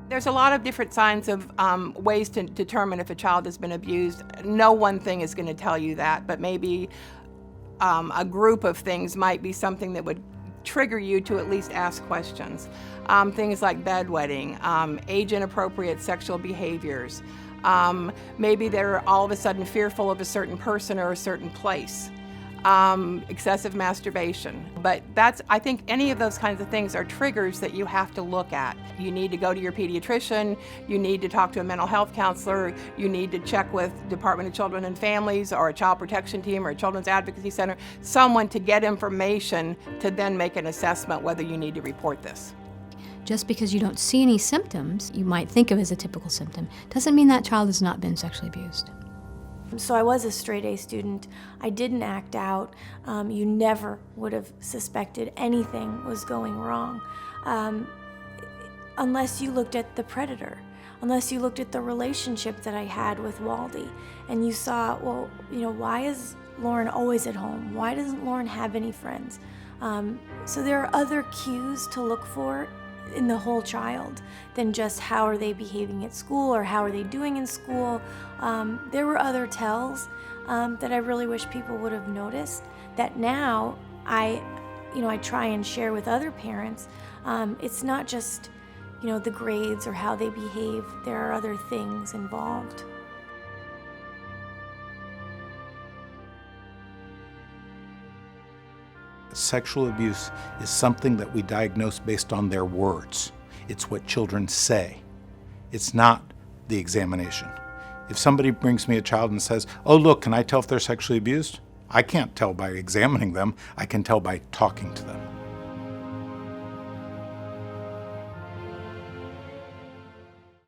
There's a lot of different signs of ways to determine if a child has been abused. No one thing is going to tell you that, but maybe a group of things might be something that would trigger you to at least ask questions. Things like bedwetting, age-inappropriate sexual behaviors. Maybe they're all of a sudden fearful of a certain person or a certain place. Excessive masturbation. But I think any of those kinds of things are triggers that you have to look at. You need to go to your pediatrician, you need to talk to a mental health counselor, you need to check with Department of Children and Families or a child protection team or a children's advocacy center, someone to get information to then make an assessment whether you need to report this. Just because you don't see any symptoms you might think of as a typical symptom doesn't mean that child has not been sexually abused. So I was a straight A student. I didn't act out. You never would have suspected anything was going wrong unless you looked at the predator, unless you looked at the relationship that I had with Waldy and you saw, well, why is Lauren always at home? Why doesn't Lauren have any friends? So there are other cues to look for in the whole child than just how are they behaving at school or how are they doing in school. There were other tells that I really wish people would have noticed that now I try and share with other parents. It's not just the grades or how they behave. There are other things involved. Sexual abuse is something that we diagnose based on their words. It's what children say. It's not the examination. If somebody brings me a child and says, "Oh, look, can I tell if they're sexually abused?" I can't tell by examining them. I can tell by talking to them.